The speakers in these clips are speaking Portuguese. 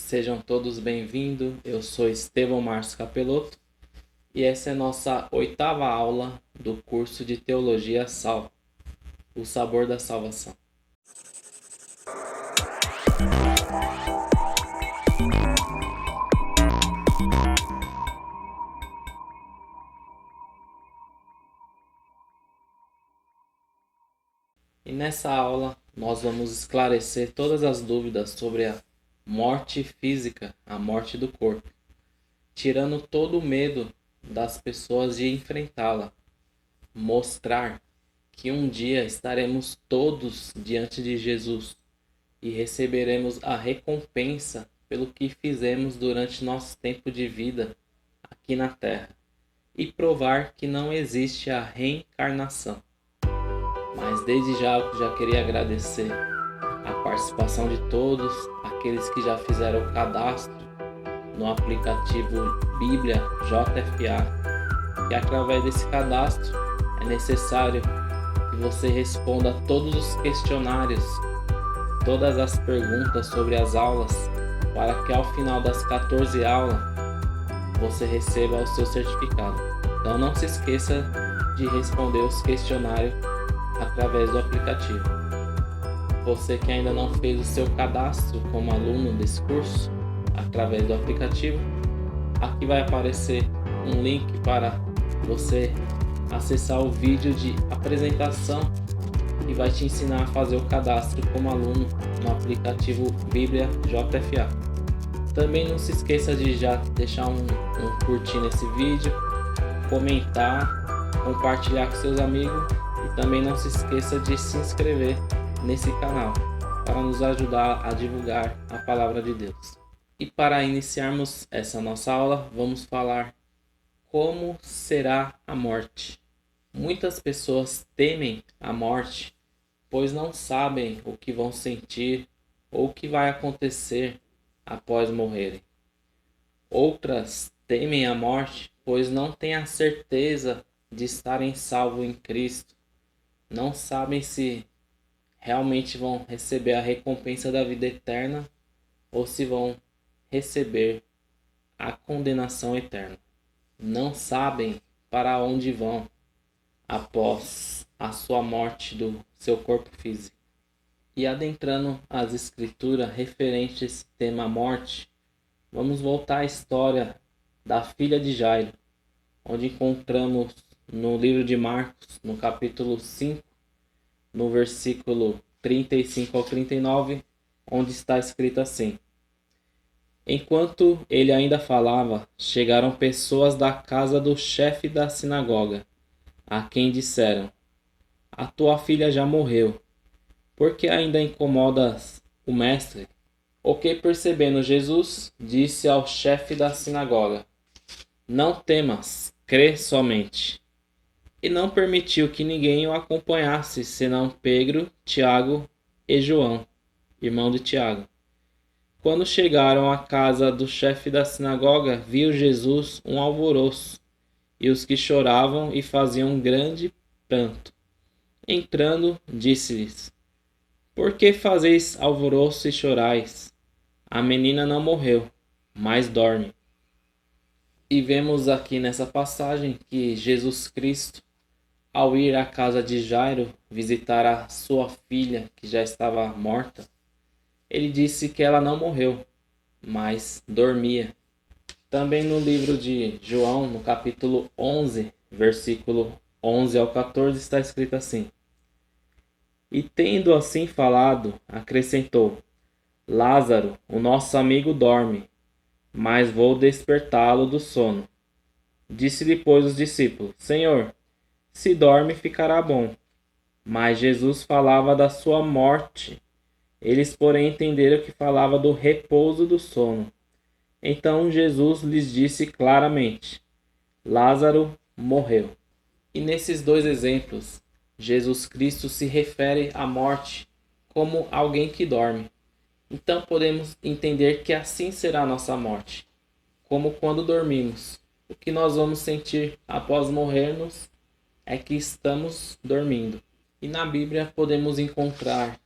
Sejam todos bem-vindos. Eu sou Estevão Márcio Capelotto e essa é nossa 8ª aula do curso de Teologia Sal, o sabor da salvação. E nessa aula nós vamos esclarecer todas as dúvidas sobre a morte física, a morte do corpo, tirando todo o medo das pessoas de enfrentá-la, mostrar que um dia estaremos todos diante de Jesus e receberemos a recompensa pelo que fizemos durante nosso tempo de vida aqui na Terra, e provar que não existe a reencarnação. Mas desde já eu já queria agradecer a participação de todos, aqueles que já fizeram o cadastro no aplicativo Bíblia JFA, e através desse cadastro é necessário que você responda a todos os questionários, todas as perguntas sobre as aulas, para que ao final das 14 aulas você receba o seu certificado. Então não se esqueça de responder os questionários através do aplicativo. Você que ainda não fez o seu cadastro como aluno desse curso através do aplicativo, aqui vai aparecer um link para você acessar o vídeo de apresentação que vai te ensinar a fazer o cadastro como aluno no aplicativo Bíblia JFA. Também não se esqueça de já deixar um curtir nesse vídeo, comentar, compartilhar com seus amigos e também não se esqueça de se inscrever nesse canal para nos ajudar a divulgar a palavra de Deus. E para iniciarmos essa nossa aula, vamos falar como será a morte. Muitas pessoas temem a morte, pois não sabem o que vão sentir ou o que vai acontecer após morrerem. Outras temem a morte, pois não têm a certeza de estarem salvos em Cristo. Não sabem se realmente vão receber a recompensa da vida eterna ou se vão receber a condenação eterna. Não sabem para onde vão após a sua morte do seu corpo físico. E adentrando as escrituras referentes a esse tema morte, vamos voltar à história da filha de Jairo, onde encontramos no livro de Marcos, no capítulo 5, no versículo 35 ao 39, onde está escrito assim: Enquanto ele ainda falava, chegaram pessoas da casa do chefe da sinagoga, a quem disseram: A tua filha já morreu, por que ainda incomodas o mestre? O que, percebendo Jesus, disse ao chefe da sinagoga: Não temas, crê somente. E não permitiu que ninguém o acompanhasse, senão Pedro, Tiago e João, irmão de Tiago. Quando chegaram à casa do chefe da sinagoga, viu Jesus um alvoroço, e os que choravam e faziam um grande pranto. Entrando, disse-lhes: Por que fazeis alvoroço e chorais? A menina não morreu, mas dorme. E vemos aqui nessa passagem que Jesus Cristo, ao ir à casa de Jairo visitar a sua filha, que já estava morta, ele disse que ela não morreu, mas dormia. Também no livro de João, no capítulo 11, versículo 11 ao 14, está escrito assim: E tendo assim falado, acrescentou: Lázaro, o nosso amigo, dorme, mas vou despertá-lo do sono. Disse-lhe, pois, os discípulos: Senhor, se dorme, ficará bom. Mas Jesus falava da sua morte. Eles, porém, entenderam que falava do repouso do sono. Então Jesus lhes disse claramente: Lázaro morreu. E nesses dois exemplos, Jesus Cristo se refere à morte como alguém que dorme. Então podemos entender que assim será a nossa morte, como quando dormimos. O que nós vamos sentir após morrermos é que estamos dormindo. E na Bíblia podemos encontrar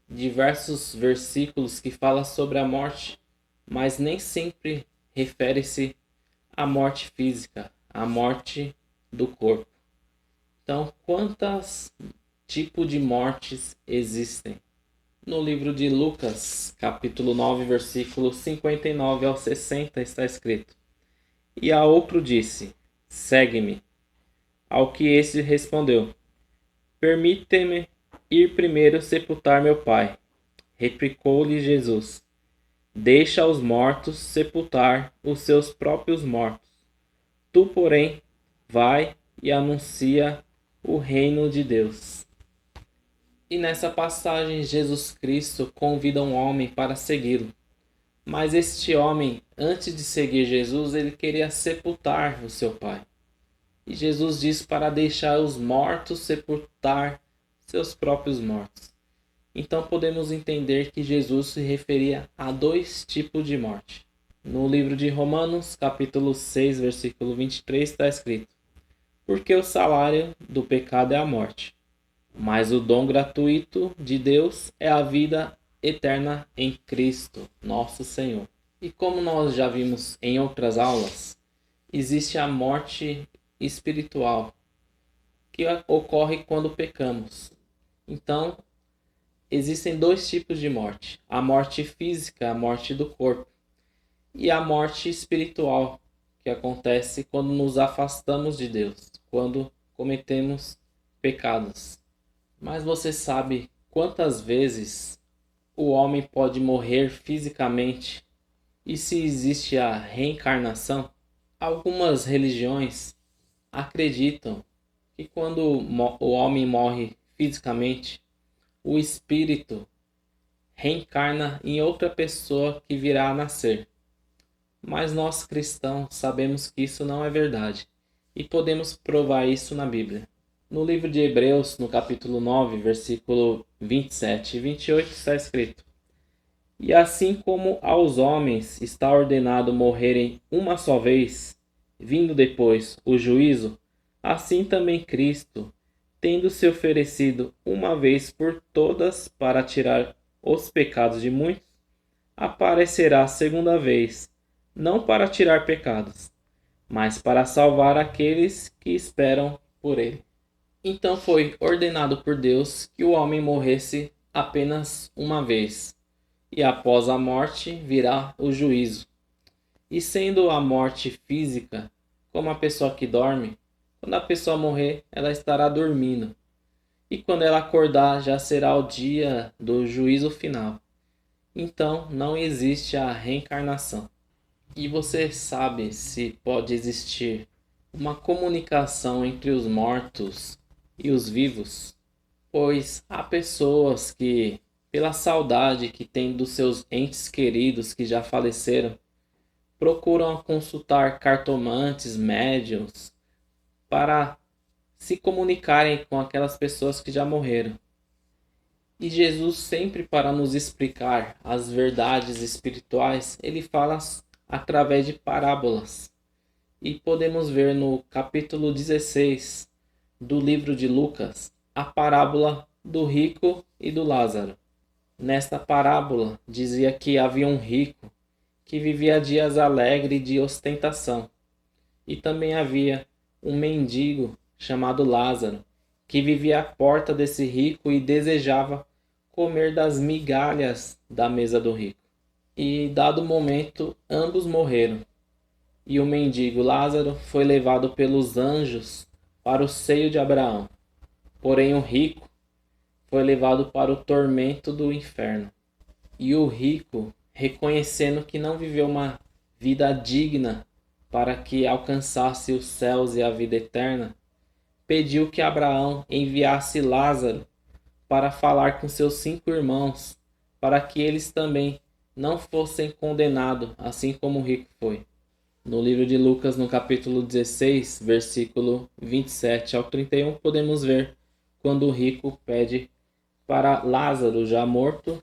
diversos versículos que falam sobre a morte mas nem sempre refere-se à morte física, à morte do corpo. Então, quantos tipos de mortes existem? No livro de Lucas, capítulo 9, versículos 59 ao 60, está escrito: E a outro disse: Segue-me. Ao que este respondeu: Permite-me ir primeiro sepultar meu pai. Replicou-lhe Jesus: Deixa os mortos sepultar os seus próprios mortos. Tu, porém, vai e anuncia o reino de Deus. E nessa passagem, Jesus Cristo convida um homem para segui-lo. Mas este homem, antes de seguir Jesus, ele queria sepultar o seu pai. E Jesus diz para deixar os mortos sepultar seus próprios mortos. Então podemos entender que Jesus se referia a dois tipos de morte. No livro de Romanos, capítulo 6, versículo 23, está escrito: Porque o salário do pecado é a morte, mas o dom gratuito de Deus é a vida eterna em Cristo, nosso Senhor. E como nós já vimos em outras aulas, existe a morte espiritual, que ocorre quando pecamos. Então, existem dois tipos de morte: a morte física, a morte do corpo, e a morte espiritual, que acontece quando nos afastamos de Deus, quando cometemos pecados. Mas você sabe quantas vezes o homem pode morrer fisicamente e se existe a reencarnação? Algumas religiões acreditam que quando o homem morre fisicamente, o espírito reencarna em outra pessoa que virá a nascer. Mas nós cristãos sabemos que isso não é verdade e podemos provar isso na Bíblia. No livro de Hebreus, no capítulo 9, versículo 27 e 28, está escrito: E assim como aos homens está ordenado morrerem uma só vez, vindo depois o juízo, assim também Cristo, tendo se oferecido uma vez por todas para tirar os pecados de muitos, aparecerá segunda vez, não para tirar pecados, mas para salvar aqueles que esperam por ele. Então foi ordenado por Deus que o homem morresse apenas uma vez, e após a morte virá o juízo. E sendo a morte física, como a pessoa que dorme, quando a pessoa morrer, ela estará dormindo. E quando ela acordar, já será o dia do juízo final. Então, não existe a reencarnação. E você sabe se pode existir uma comunicação entre os mortos e os vivos? Pois há pessoas que, pela saudade que têm dos seus entes queridos que já faleceram, procuram consultar cartomantes, médiuns, para se comunicarem com aquelas pessoas que já morreram. E Jesus, sempre para nos explicar as verdades espirituais, ele fala através de parábolas. E podemos ver no capítulo 16 do livro de Lucas a parábola do rico e do Lázaro. Nesta parábola dizia que havia um rico que vivia dias alegre de ostentação, e também havia um mendigo chamado Lázaro, que vivia à porta desse rico e desejava comer das migalhas da mesa do rico. E, dado o momento, ambos morreram, e o mendigo Lázaro foi levado pelos anjos para o seio de Abraão. Porém, o rico foi levado para o tormento do inferno. E o rico, reconhecendo que não viveu uma vida digna para que alcançasse os céus e a vida eterna, pediu que Abraão enviasse Lázaro para falar com seus 5 irmãos, para que eles também não fossem condenados, assim como o rico foi. No livro de Lucas, no capítulo 16, versículo 27 ao 31, podemos ver quando o rico pede para Lázaro, já morto,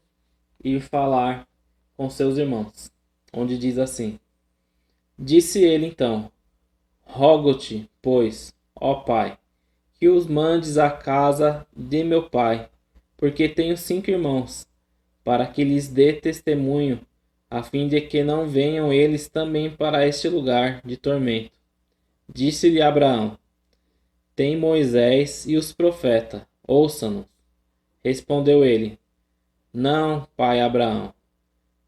ir falar com seus irmãos, onde diz assim: Disse ele então: Rogo-te, pois, ó Pai, que os mandes à casa de meu pai, porque tenho 5 irmãos, para que lhes dê testemunho, a fim de que não venham eles também para este lugar de tormento. Disse-lhe Abraão: Tem Moisés e os profetas, ouça-nos. Respondeu ele: Não, pai Abraão,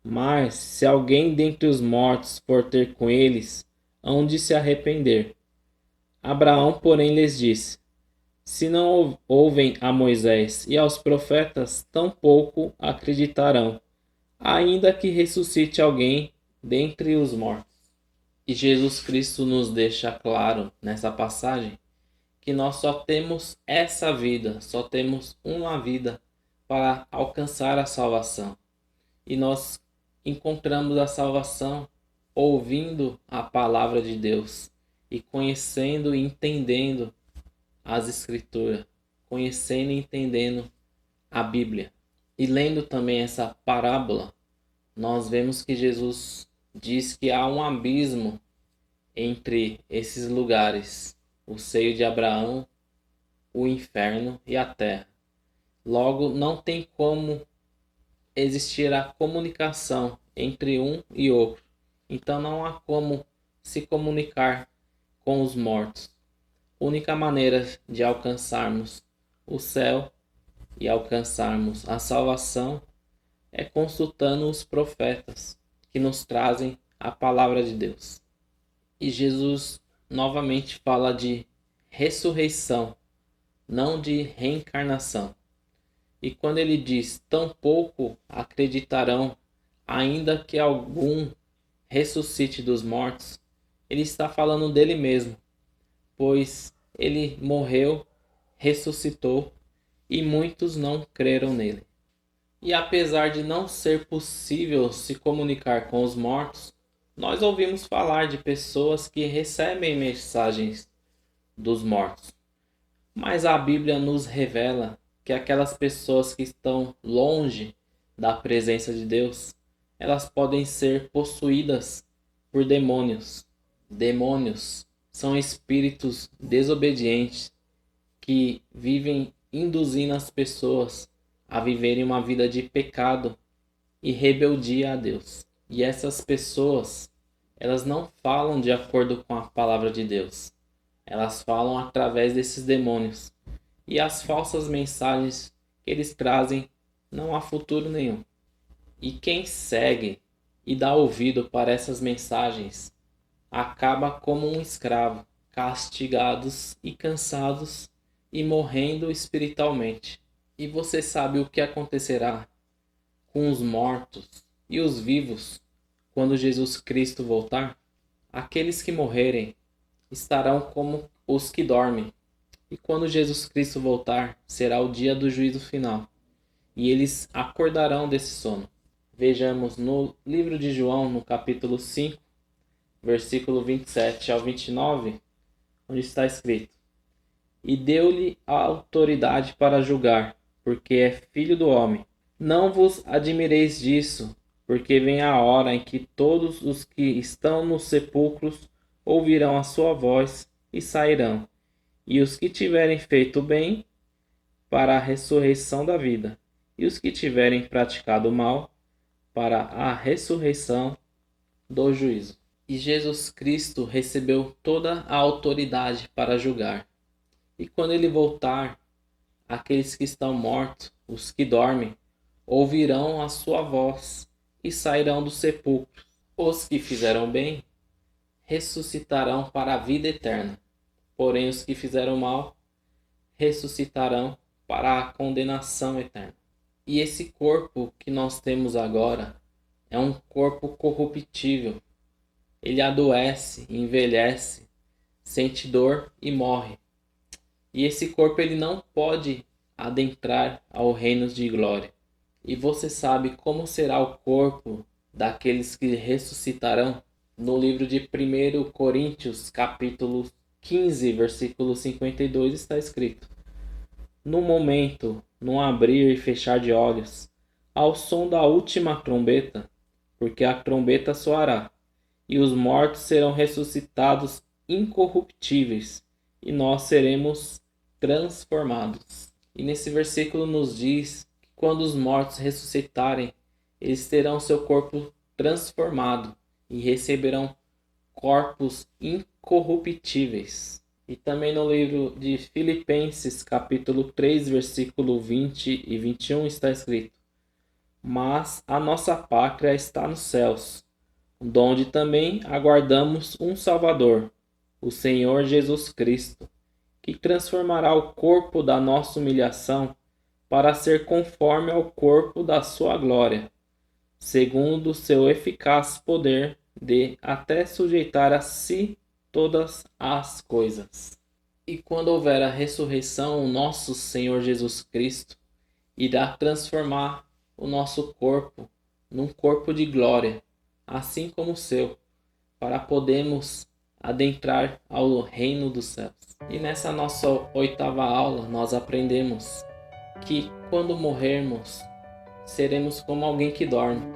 mas se alguém dentre os mortos for ter com eles, hão de se arrepender. Abraão, porém, lhes disse: Se não ouvem a Moisés e aos profetas, tampouco acreditarão, ainda que ressuscite alguém dentre os mortos. E Jesus Cristo nos deixa claro nessa passagem que nós só temos essa vida, só temos uma vida para alcançar a salvação. E nós encontramos a salvação ouvindo a palavra de Deus e conhecendo e entendendo as Escrituras, conhecendo e entendendo a Bíblia. E lendo também essa parábola, nós vemos que Jesus diz que há um abismo entre esses lugares, o seio de Abraão, o inferno e a terra. Logo, não tem como existir a comunicação entre um e outro. Então não há como se comunicar com os mortos. A única maneira de alcançarmos o céu e alcançarmos a salvação é consultando os profetas que nos trazem a palavra de Deus. E Jesus novamente fala de ressurreição, não de reencarnação. E quando ele diz: tampouco acreditarão, ainda que algum ressuscite dos mortos, ele está falando dele mesmo, pois ele morreu, ressuscitou e muitos não creram nele. E apesar de não ser possível se comunicar com os mortos, nós ouvimos falar de pessoas que recebem mensagens dos mortos. Mas a Bíblia nos revela que aquelas pessoas que estão longe da presença de Deus, elas podem ser possuídas por demônios. Demônios são espíritos desobedientes que vivem induzindo as pessoas a viverem uma vida de pecado e rebeldia a Deus. E essas pessoas, elas não falam de acordo com a palavra de Deus. Elas falam através desses demônios. E as falsas mensagens que eles trazem não há futuro nenhum. E quem segue e dá ouvido para essas mensagens acaba como um escravo, castigados e cansados e morrendo espiritualmente. E você sabe o que acontecerá com os mortos e os vivos quando Jesus Cristo voltar? Aqueles que morrerem estarão como os que dormem. E quando Jesus Cristo voltar, será o dia do juízo final. E eles acordarão desse sono. Vejamos no livro de João, no capítulo 5, versículo 27 ao 29, onde está escrito: E deu-lhe a autoridade para julgar, porque é filho do homem. Não vos admireis disso, porque vem a hora em que todos os que estão nos sepulcros ouvirão a sua voz e sairão, e os que tiverem feito bem, para a ressurreição da vida, e os que tiverem praticado o mal, para a ressurreição do juízo. E Jesus Cristo recebeu toda a autoridade para julgar. E quando ele voltar, aqueles que estão mortos, os que dormem, ouvirão a sua voz e sairão dos sepulcros. Os que fizeram bem ressuscitarão para a vida eterna, porém os que fizeram mal ressuscitarão para a condenação eterna. E esse corpo que nós temos agora é um corpo corruptível. Ele adoece, envelhece, sente dor e morre. E esse corpo ele não pode adentrar ao reino de glória. E você sabe como será o corpo daqueles que ressuscitarão? No livro de 1 Coríntios, capítulo 15, versículo 52, está escrito: No momento, no abrir e fechar de olhos, ao som da última trombeta, porque a trombeta soará, e os mortos serão ressuscitados incorruptíveis, e nós seremos transformados. E nesse versículo nos diz que quando os mortos ressuscitarem, eles terão seu corpo transformado e receberão corpos incorruptíveis. E também no livro de Filipenses, capítulo 3, versículo 20 e 21 está escrito: Mas a nossa pátria está nos céus, donde também aguardamos um Salvador, o Senhor Jesus Cristo, que transformará o corpo da nossa humilhação para ser conforme ao corpo da sua glória, segundo o seu eficaz poder de até sujeitar a si todas as coisas. E quando houver a ressurreição, o nosso Senhor Jesus Cristo irá transformar o nosso corpo num corpo de glória, assim como o seu, para podermos adentrar ao reino dos céus. E nessa nossa 8ª aula nós aprendemos que quando morrermos, seremos como alguém que dorme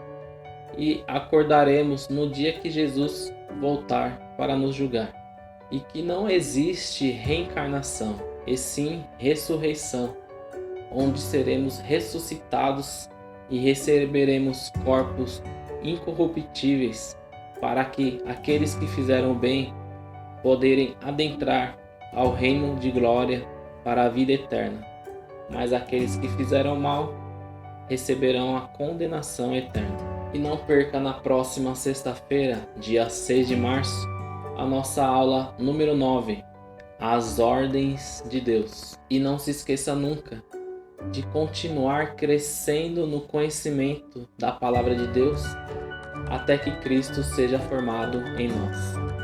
e acordaremos no dia que Jesus voltar para nos julgar. E que não existe reencarnação, e sim ressurreição, onde seremos ressuscitados e receberemos corpos incorruptíveis, para que aqueles que fizeram bem poderem adentrar ao reino de glória para a vida eterna, mas aqueles que fizeram mal receberão a condenação eterna. E não perca na próxima sexta-feira, dia 6 de março, a nossa aula número 9, as ordens de Deus. E não se esqueça nunca de continuar crescendo no conhecimento da palavra de Deus até que Cristo seja formado em nós.